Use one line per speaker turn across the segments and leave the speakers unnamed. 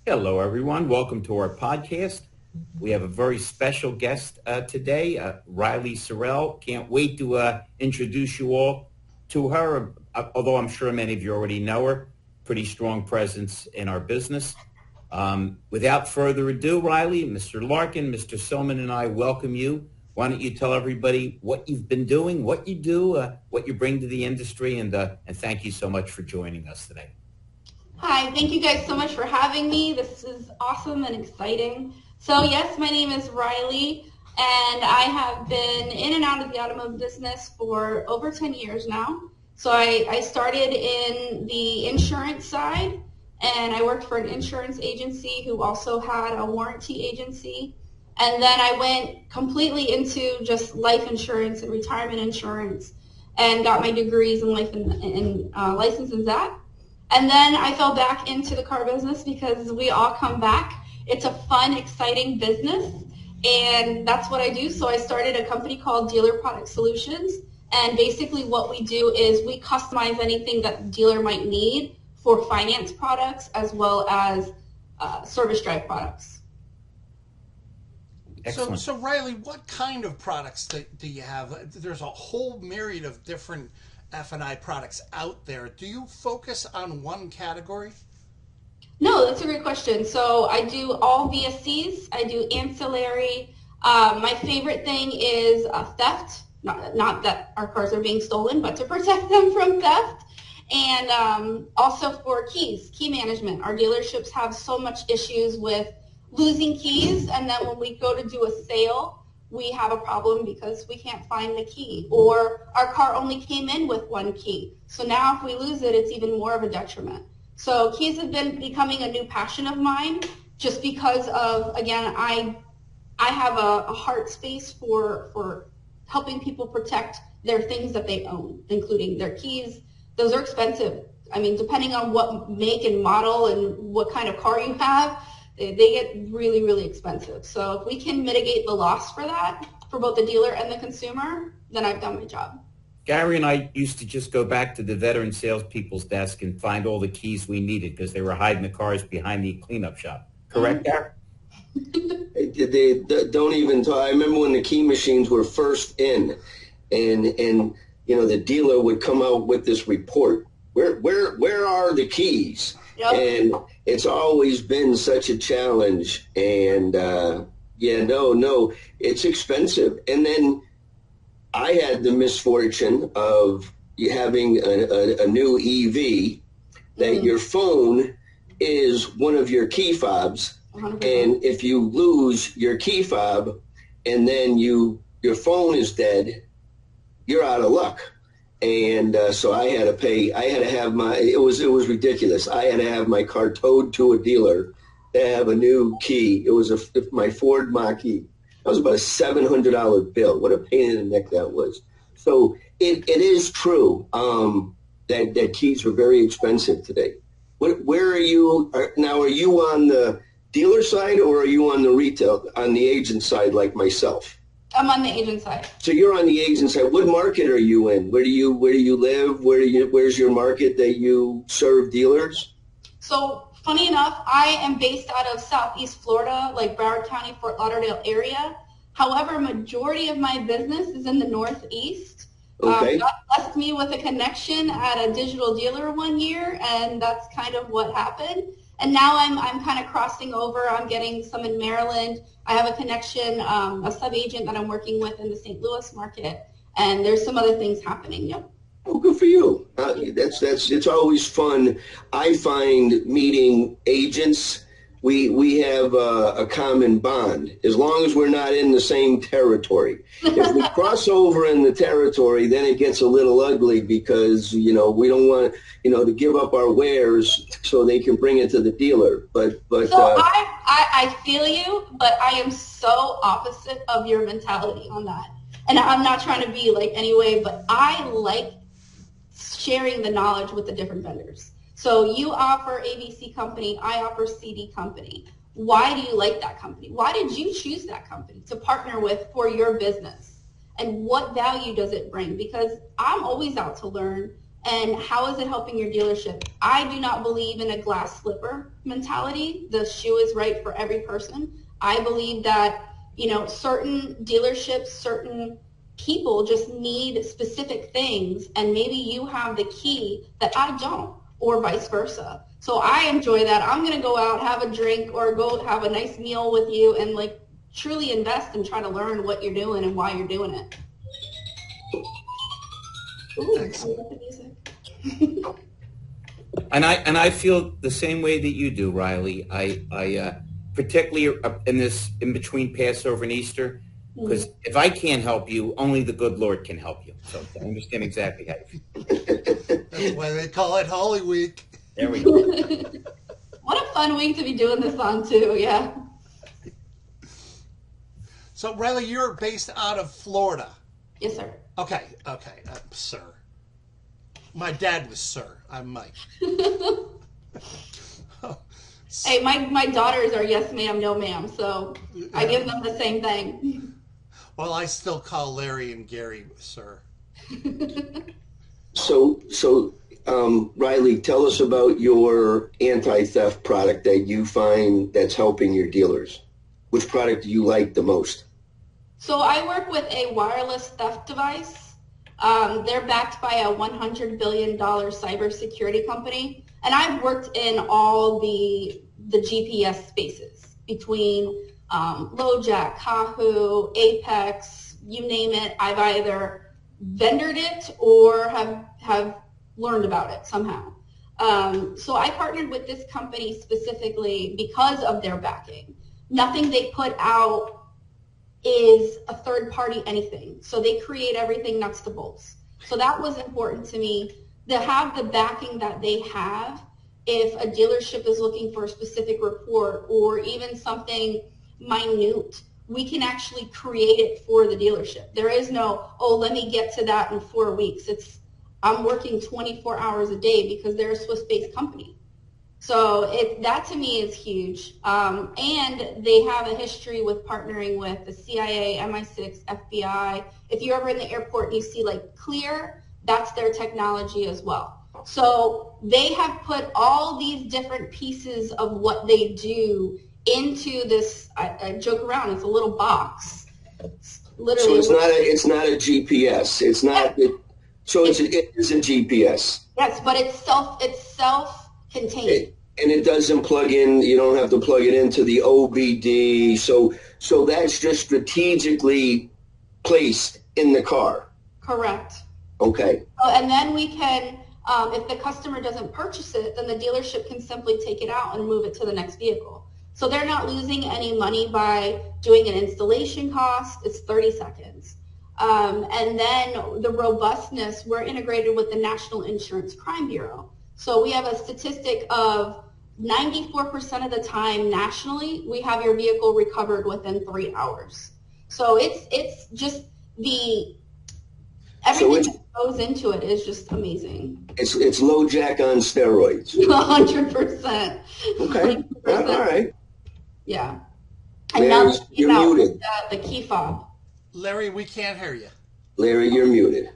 Hello, everyone. Welcome to our podcast. We have a very special guest today, Riley Sorrell. Can't wait to introduce you all to her, although I'm sure many of you already know her. Pretty strong presence in our business. Without further ado, Riley, Mr. Larkin, Mr. Silman, and I welcome you. Why don't you tell everybody what you've been doing, what you do, what you bring to the industry, and thank you so much for joining us today.
Hi, thank you guys so much for having me. This is awesome and exciting. So yes, my name is Riley, and I have been in and out of the automotive business for over 10 years now. So I started in the insurance side, and I worked for an insurance agency who also had a warranty agency. And then I went completely into just life insurance and retirement insurance and got my degrees in life and license in that. And then I fell back into the car business because we all come back. It's a fun, exciting business, and that's what I do. So I started a company called Dealer Product Solutions, and basically what we do is we customize anything that the dealer might need for finance products as well as service drive products.
Excellent.
So Riley, what kind of products do you have? There's a whole myriad of different F&I products out there. Do you focus on one category?
No, that's a great question. So I do all VSCs. I do ancillary. My favorite thing is theft. Not that our cars are being stolen, but to protect them from theft. And also for keys, key management. Our dealerships have so much issues with losing keys, and then when we go to do a sale, we have a problem because we can't find the key, or our car only came in with one key. So now if we lose it, it's even more of a detriment. So keys have been becoming a new passion of mine just because of, again, I have a heart space for helping people protect their things that they own, including their keys. Those are expensive. I mean, depending on what make and model and what kind of car you have, they get really, really expensive. So if we can mitigate the loss for that, for both the dealer and the consumer, then I've done my job.
Gary and I used to just go back to the veteran salespeople's desk and find all the keys we needed because they were hiding the cars behind the cleanup shop. Correct, Gary?
They don't even talk. I remember when the key machines were first in, and the dealer would come out with this report. Where are the keys?
Yep.
And it's always been such a challenge. And no, it's expensive. And then I had the misfortune of having a new EV that your phone is one of your key fobs.
100%.
And if you lose your key fob and then your phone is dead, you're out of luck. And so I had to have it was ridiculous. I had to have my car towed to a dealer to have a new key. It was my Ford Mach-E. That was about a $700 bill. What a pain in the neck that was. So it is true that keys are very expensive today. Where are you now? Are you on the dealer side or are you on the agent side like myself?
I'm on the agent side.
So you're on the agent side. What market are you in? Where do you live? Where's your market that you serve dealers?
So funny enough, I am based out of Southeast Florida, like Broward County, Fort Lauderdale area. However, majority of my business is in the Northeast.
Okay.
God blessed me with a connection at a digital dealer one year, and that's kind of what happened. And now I'm kind of crossing over. I'm getting some in Maryland. I have a connection, a sub-agent that I'm working with in the St. Louis market, and there's some other things happening. Yep.
Oh, good for you. It's always fun. I find meeting agents, we have a common bond as long as we're not in the same territory. If we cross over in the territory, then it gets a little ugly because we don't want to give up our wares so they can bring it to the dealer. But
so I feel you, but I am so opposite of your mentality on that. And I'm not trying to be like anyway, but I like sharing the knowledge with the different vendors. So you offer ABC company, I offer CD company. Why do you like that company? Why did you choose that company to partner with for your business? And what value does it bring? Because I'm always out to learn, And how is it helping your dealership? I do not believe in a glass slipper mentality. The shoe is right for every person. I believe that, certain dealerships, certain people just need specific things, and maybe you have the key that I don't, or vice versa. So I enjoy that. I'm going to go out, have a drink, or go have a nice meal with you and truly invest and try to learn what you're doing and why you're doing it. Ooh, I love the music.
And I feel the same way that you do, Riley. I particularly in between Passover and Easter, because if I can't help you, only the good Lord can help you. So I understand exactly how you feel.
That's why they call it Holy Week.
There we go.
What a fun week to be doing this on too, yeah.
So Riley, you're based out of Florida.
Yes, sir.
Okay, sir. My dad was sir. I'm Mike.
Hey, my daughters are yes ma'am, no ma'am, so I give them the same thing.
Well, I still call Larry and Gary sir.
So, Riley, tell us about your anti-theft product that you find that's helping your dealers. Which product do you like the most?
So I work with a wireless theft device. They're backed by a $100 billion cybersecurity company. And I've worked in all the GPS spaces between LoJack, Kahoo, Apex, you name it. I've either vendored it or have learned about it somehow. So I partnered with this company specifically because of their backing. Nothing they put out is a third party anything. So they create everything nuts to bolts. So that was important to me, to have the backing that they have. If a dealership is looking for a specific report or even something minute, we can actually create it for the dealership. There is no, let me get to that in 4 weeks. I'm working 24 hours a day because they're a Swiss-based company. So that to me is huge. And they have a history with partnering with the CIA, MI6, FBI. If you're ever in the airport and you see Clear, that's their technology as well. So they have put all these different pieces of what they do into this, I joke around, it's a little box. Literally.
So it's not a GPS. It's not, it is a GPS.
Yes, but it's self-contained.
And it doesn't plug in, you don't have to plug it into the OBD. So that's just strategically placed in the car.
Correct.
Okay.
And then we can, if the customer doesn't purchase it, then the dealership can simply take it out and move it to the next vehicle. So they're not losing any money by doing an installation cost. It's 30 seconds. And then the robustness, we're integrated with the National Insurance Crime Bureau. So we have a statistic of 94% of the time nationally, we have your vehicle recovered within 3 hours. So it's just everything that goes into it is just amazing.
It's LoJack on steroids.
100%.
Okay. 100%. All right.
Yeah. And
Larry,
now
you're muted.
The key fob.
Larry, we can't hear you.
Larry, you're muted.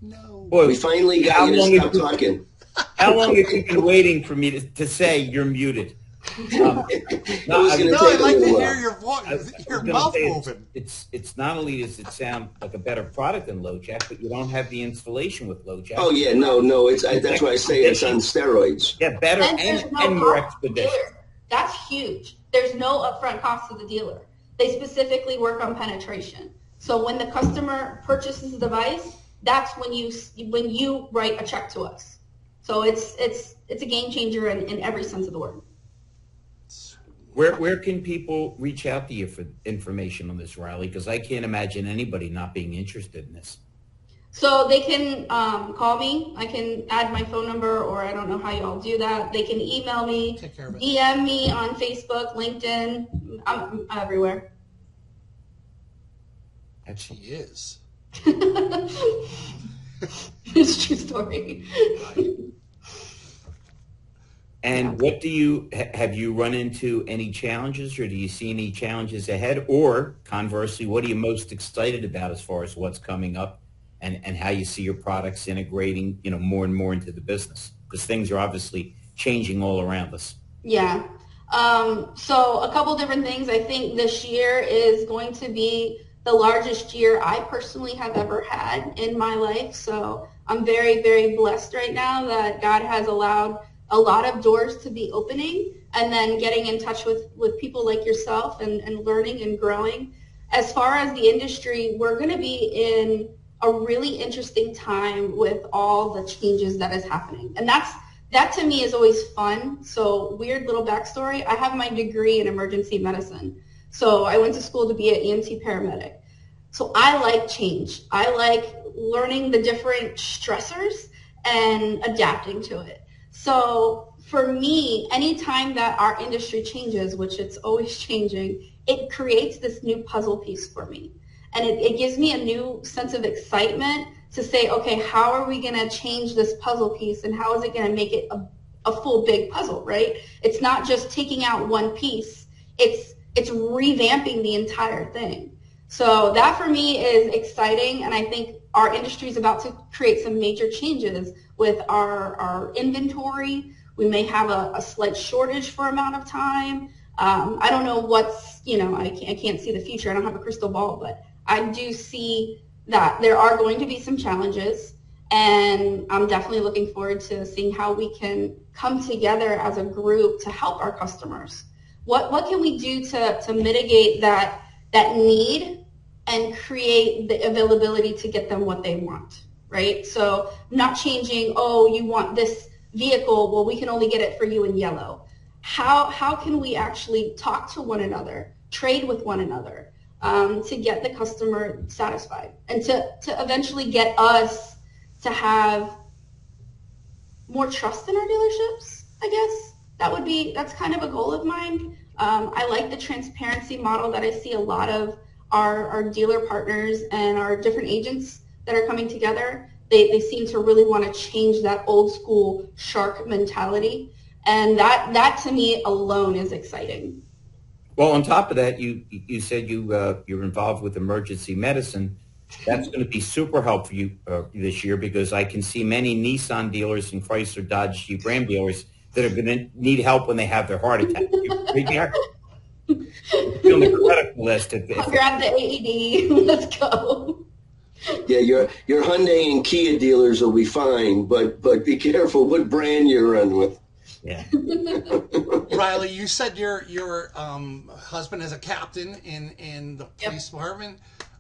No.
Boy,
We finally got you to stop talking.
How long have you been waiting for me to say you're muted?
I'd like to hear your voice, your mouth moving.
It's not only does it sound like a better product than LoJack, but you don't have the installation with LoJack.
Oh yeah, no. That's why I say it's on steroids.
Yeah, better and more expeditious.
That's huge. There's no upfront cost to the dealer. They specifically work on penetration. So when the customer purchases the device, that's when you write a check to us. So it's a game changer in every sense of the word.
Where can people reach out to you for information on this, Riley? Because I can't imagine anybody not being interested in this.
So they can call me. I can add my phone number, or I don't know how you all do that. They can email me, DM me on Facebook, LinkedIn. I'm everywhere.
She is.
It's a true story.
And have you run into any challenges, or do you see any challenges ahead? Or conversely, what are you most excited about as far as what's coming up and how you see your products integrating, more and more into the business, because things are obviously changing all around us.
Yeah. So a couple different things. I think this year is going to be the largest year I personally have ever had in my life. So I'm very, very blessed right now that God has allowed a lot of doors to be opening, and then getting in touch with people like yourself and learning and growing. As far as the industry, we're going to be in a really interesting time with all the changes that is happening. And that to me is always fun. So weird little backstory. I have my degree in emergency medicine. So I went to school to be an EMT paramedic. So I like change. I like learning the different stressors and adapting to it. So for me, anytime that our industry changes, which it's always changing, it creates this new puzzle piece for me. And it gives me a new sense of excitement to say, okay, how are we going to change this puzzle piece, and how is it going to make it a full big puzzle, right? It's not just taking out one piece. It's revamping the entire thing. So that for me is exciting, and I think our industry is about to create some major changes with our inventory. We may have a slight shortage for amount of time. I don't know what's, I can't see the future. I don't have a crystal ball, but I do see that there are going to be some challenges, and I'm definitely looking forward to seeing how we can come together as a group to help our customers. What can we do to mitigate that need and create the availability to get them what they want, right? So not changing, oh, you want this vehicle, well, we can only get it for you in yellow. How can we actually talk to one another, trade with one another, to get the customer satisfied, and to eventually get us to have more trust in our dealerships, I guess. That's kind of a goal of mine. I like the transparency model that I see a lot of our dealer partners and our different agents that are coming together. They seem to really want to change that old school shark mentality. And that to me alone is exciting.
Well, on top of that, you said you're involved with emergency medicine. That's going to be super helpful for you this year, because I can see many Nissan dealers and Chrysler, Dodge, Jeep, Ram dealers that are going to need help when they have their heart attack. You're on the critical list.
I'll grab the AED. Let's go.
Yeah, your Hyundai and Kia dealers will be fine, but be careful what brand you run with.
Yeah.
Riley, you said your husband is a captain in the police department.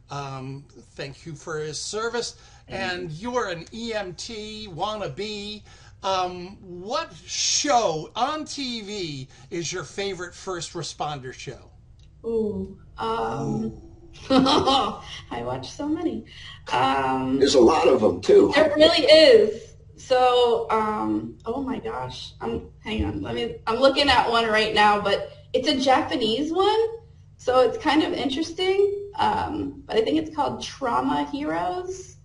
Thank you for his service. And you are an EMT wannabe. What show on TV is your favorite first responder show?
Ooh. I watch so many.
There's a lot of them too.
There really is. So, oh my gosh, hang on. I'm looking at one right now, but it's a Japanese one, so it's kind of interesting. But I think it's called Trauma Heroes.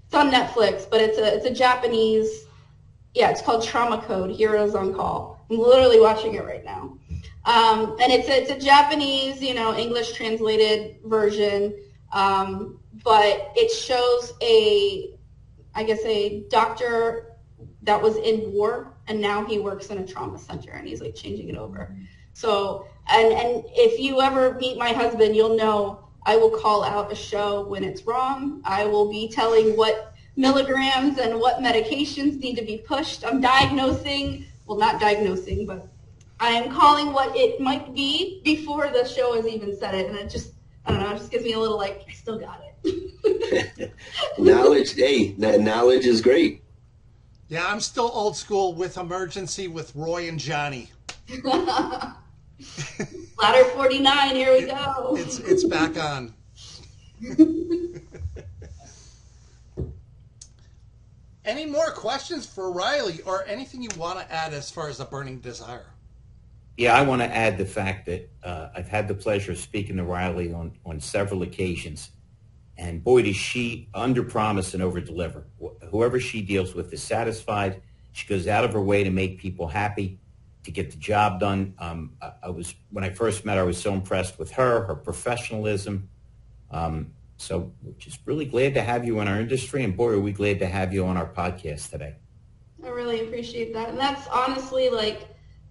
It's on Netflix, but it's a Japanese. Yeah, it's called Trauma Code: Heroes on Call. I'm literally watching it right now, and it's a Japanese, English translated version, but it shows a doctor that was in war, and now he works in a trauma center, and he's like changing it over. So, and if you ever meet my husband, you'll know I will call out a show when it's wrong. I will be telling what milligrams and what medications need to be pushed. I'm diagnosing, well, not diagnosing, but I am calling what it might be before the show has even said it. And it just, I don't know, it just gives me a little I still got it.
Knowledge is great.
Yeah, I'm still old school with Emergency with Roy and Johnny.
Ladder 49, here we go.
It's back on. Any more questions for Riley, or anything you want to add as far as a burning desire?
Yeah, I want to add the fact that I've had the pleasure of speaking to Riley on several occasions. And boy, does she under-promise and over-deliver. Whoever she deals with is satisfied. She goes out of her way to make people happy, to get the job done. When I first met her, I was so impressed with her professionalism, So we're just really glad to have you in our industry, and boy, are we glad to have you on our podcast today.
I really appreciate that. And that's honestly like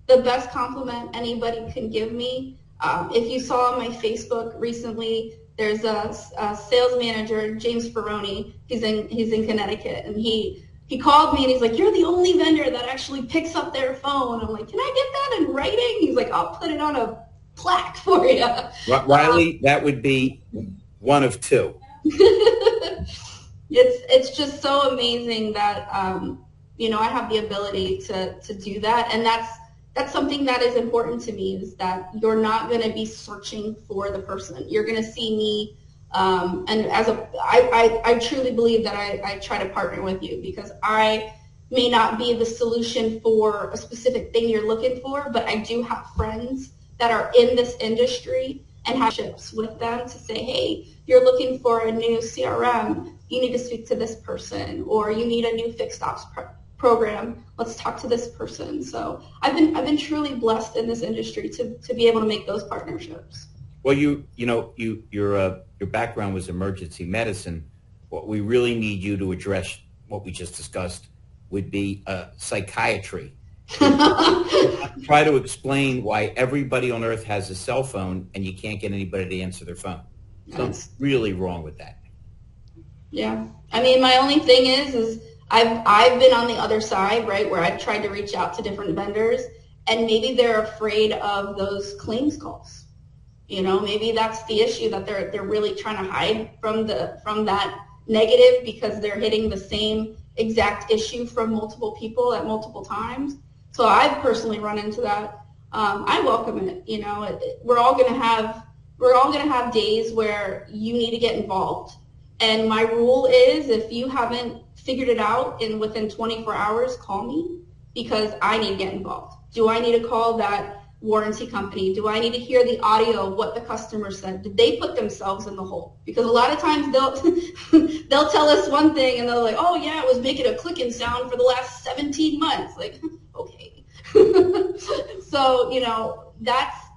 the best compliment anybody can give me. If you saw on my Facebook recently, there's a sales manager, James Ferroni. He's in Connecticut, and he called me and he's like, "You're the only vendor that actually picks up their phone." I'm like, "Can I get that in writing?" He's like, "I'll put it on a plaque for you."
Riley, that would be one of two.
It's just so amazing that I have the ability to do that, and that's something that is important to me, is that you're not going to be searching for the person. You're going to see me, and I truly believe that I try to partner with you, because I may not be the solution for a specific thing you're looking for, but I do have friends that are in this industry and have ships with them to say, "Hey, you're looking for a new CRM, you need to speak to this person," or "You need a new fixed ops program, let's talk to this person." So I've been truly blessed in this industry to be able to make those partnerships.
Well, your background was emergency medicine. What we really need you to address, what we just discussed, would be psychiatry. Try to explain why everybody on earth has a cell phone and you can't get anybody to answer their phone. Something's really wrong with that.
Yeah, I mean, my only thing is I've been on the other side, right, where I've tried to reach out to different vendors, and maybe they're afraid of those claims calls. Maybe that's the issue, that they're really trying to hide from that negative, because they're hitting the same exact issue from multiple people at multiple times. So I've personally run into that. I welcome it. We're all gonna have days where you need to get involved. And my rule is, if you haven't figured it out within 24 hours, call me, because I need to get involved. Do I need to call that warranty company? Do I need to hear the audio of what the customer said? Did they put themselves in the hole? Because a lot of times they'll tell us one thing and they're like, "Oh yeah, it was making a clicking sound for the last 17 months. Like, okay. So,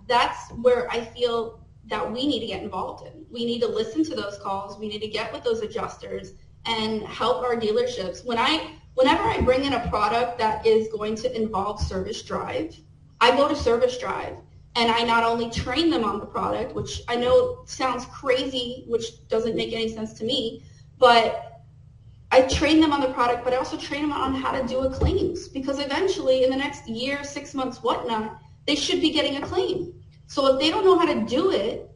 that's where I feel that we need to get involved in. We need to listen to those calls. We need to get with those adjusters and help our dealerships. Whenever I bring in a product that is going to involve Service Drive, I go to Service Drive and I not only train them on the product, which I know sounds crazy, which doesn't make any sense to me, but I train them on the product, but I also train them on how to do a claims, because eventually in the next year, 6 months, whatnot, they should be getting a claim. So if they don't know how to do it,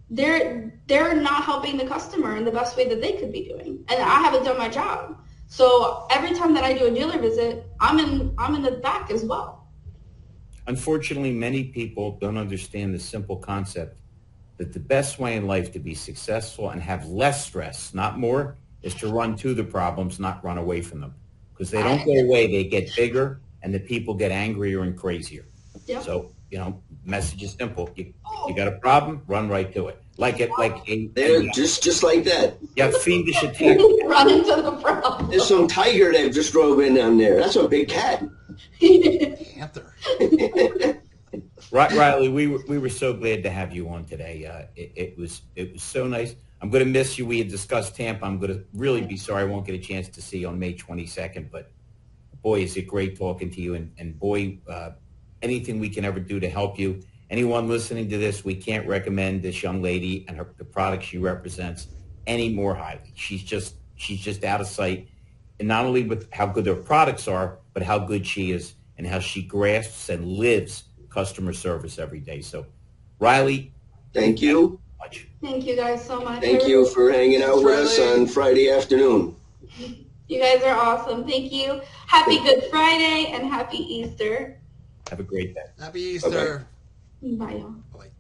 they're not helping the customer in the best way that they could be doing. And I haven't done my job. So every time that I do a dealer visit, I'm in the back as well.
Unfortunately, many people don't understand the simple concept that the best way in life to be successful and have less stress, not more, is to run to the problems, not run away from them. Because they don't go away, they get bigger, and the people get angrier and crazier.
Yep.
So, message is simple. You got a problem, run right to it.
Just like that.
Yeah, fiendish attack.
Run into the problem.
There's some tiger that just drove in on there. That's a big cat.
Panther.
Riley, we were so glad to have you on today. It was so nice. I'm going to miss you. We had discussed Tampa. I'm going to really be sorry I won't get a chance to see you on May 22nd. But boy, is it great talking to you. And boy, anything we can ever do to help you. Anyone listening to this, we can't recommend this young lady and the product she represents any more highly. She's just out of sight. And not only with how good their products are, but how good she is and how she grasps and lives customer service every day. So, Riley,
thank you.
Thank you guys so much.
Thank you for hanging out with us on Friday afternoon.
You guys are awesome. Thank you. Happy Good Friday and happy Easter.
Have a great day.
Happy Easter.
Bye, y'all.
Bye.